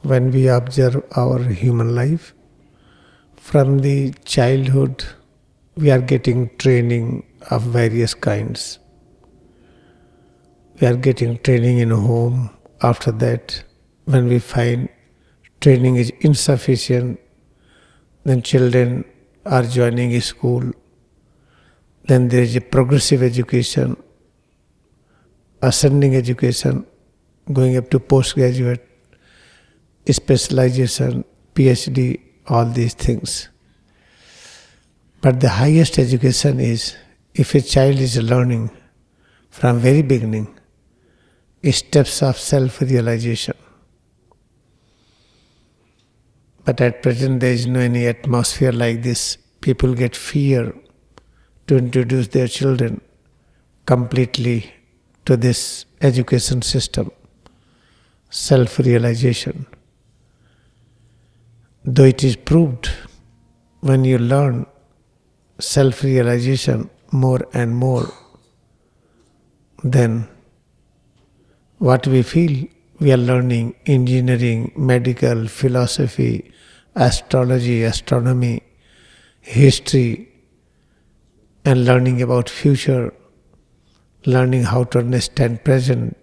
when we observe our human life, from the childhood, we are getting training of various kinds. We are getting training in a home. After that, when we find training is insufficient, then children are joining a school. Then there is a progressive education, ascending education, going up to postgraduate, specialization, PhD, all these things. But the highest education is if a child is learning from very beginning steps of self-realization. But at present there is no any atmosphere like this. People get fear to introduce their children completely to this education system, self-realization. Though it is proved when you learn self-realization more and more, then what we feel, we are learning engineering, medical, philosophy, astrology, astronomy, history, and learning about future, learning how to understand present,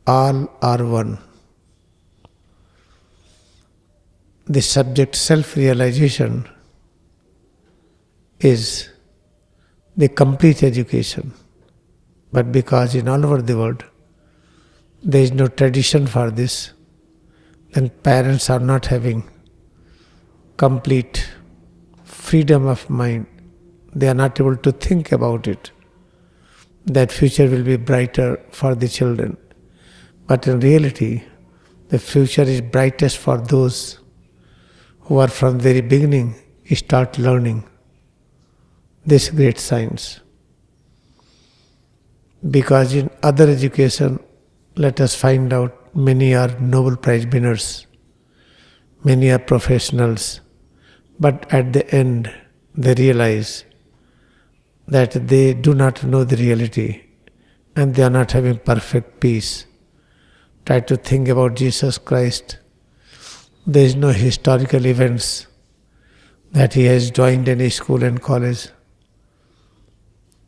all are one. The subject self-realization is the complete education. But because in all over the world there is no tradition for this, then parents are not having complete freedom of mind. They are not able to think about it, that future will be brighter for the children. But in reality, the future is brightest for those who are from very beginning start learning this great science. Because in other education, let us find out many are Nobel Prize winners, many are professionals, but at the end they realize that they do not know the reality and they are not having perfect peace. Try to think about Jesus Christ. There is no historical events that he has joined any school and college.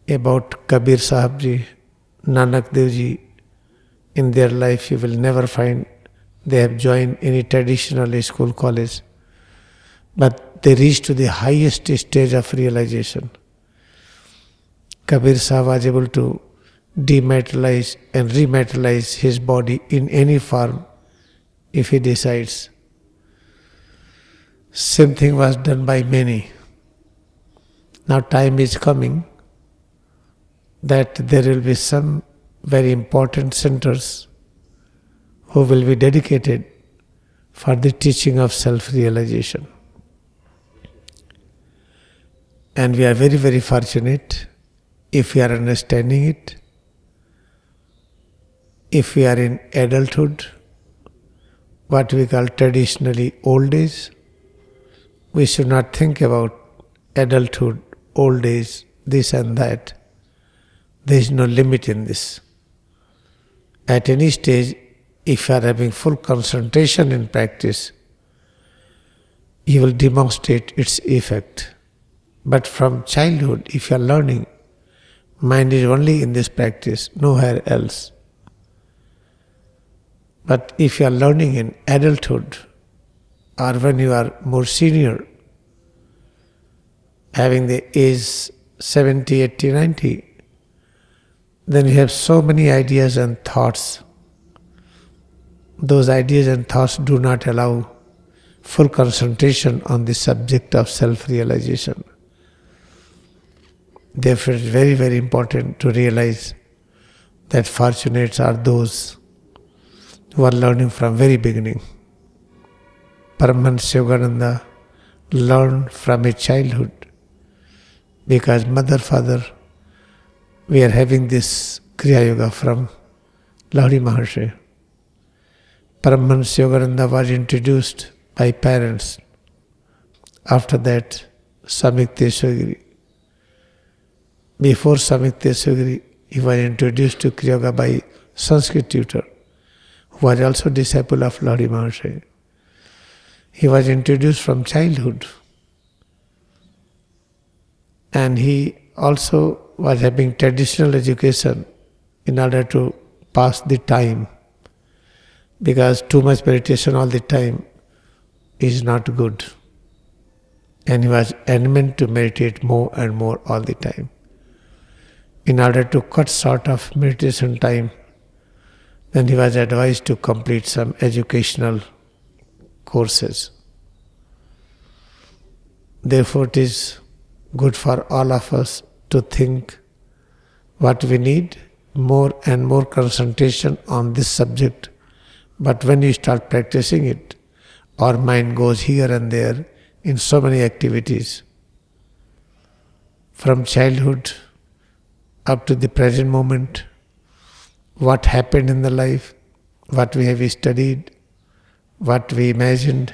About Kabir Sahib Ji, Nanak Dev Ji, in their life you will never find they have joined any traditional school, college. But they reached to the highest stage of realization. Kabir Sahib was able to dematerialize and rematerialize his body in any form if he decides. Same thing was done by many. Now time is coming that there will be some very important centers who will be dedicated for the teaching of self-realization. And we are very, very fortunate if we are understanding it. If we are in adulthood, what we call traditionally old age, we should not think about adulthood, old age, this and that. There is no limit in this. At any stage, if you are having full concentration in practice, you will demonstrate its effect. But from childhood, if you are learning, mind is only in this practice, nowhere else. But if you are learning in adulthood, or when you are more senior, having the age 70, 80, 90, then you have so many ideas and thoughts. Those ideas and thoughts do not allow full concentration on the subject of self-realization. Therefore, it is very, very important to realize that fortunates are those who are learning from very beginning. Paramahansa Yogananda learned from his childhood because mother, father, we are having this Kriyayoga from Lahiri Maharshi. Paramahansa Yogananda was introduced by parents. After that, Swami Yukteswar. Before Swami Yukteswar, he was introduced to Kriyayoga by Sanskrit tutor, who was also disciple of Lahiri Maharshi. He was introduced from childhood, and he also was having traditional education in order to pass the time, because too much meditation all the time is not good. And he was adamant to meditate more and more all the time. In order to cut short of meditation time, then he was advised to complete some educational courses. Therefore, it is good for all of us to think what we need, more and more concentration on this subject. But when you start practicing it, our mind goes here and there in so many activities. From childhood up to the present moment, what happened in the life, what we have studied, what we imagined,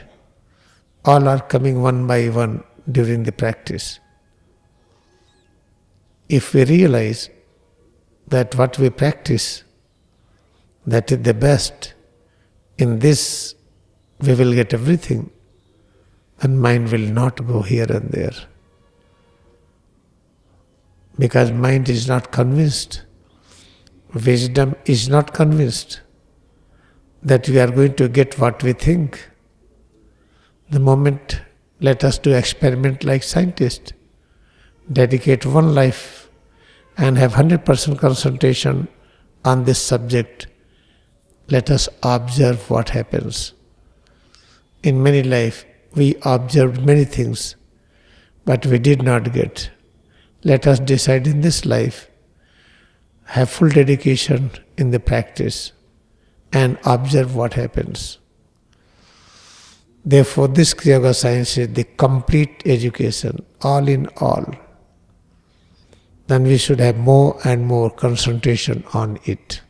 all are coming one by one during the practice. If we realize that what we practice, that is the best, in this we will get everything, then mind will not go here and there. Because mind is not convinced, wisdom is not convinced that we are going to get what we think. The moment let us do experiment like scientists, dedicate one life and have 100% concentration on this subject. Let us observe what happens. In many life, we observed many things, but we did not get. Let us decide in this life, have full dedication in the practice and observe what happens. Therefore, this Kriyayoga science is the complete education, all in all. Then we should have more and more concentration on it.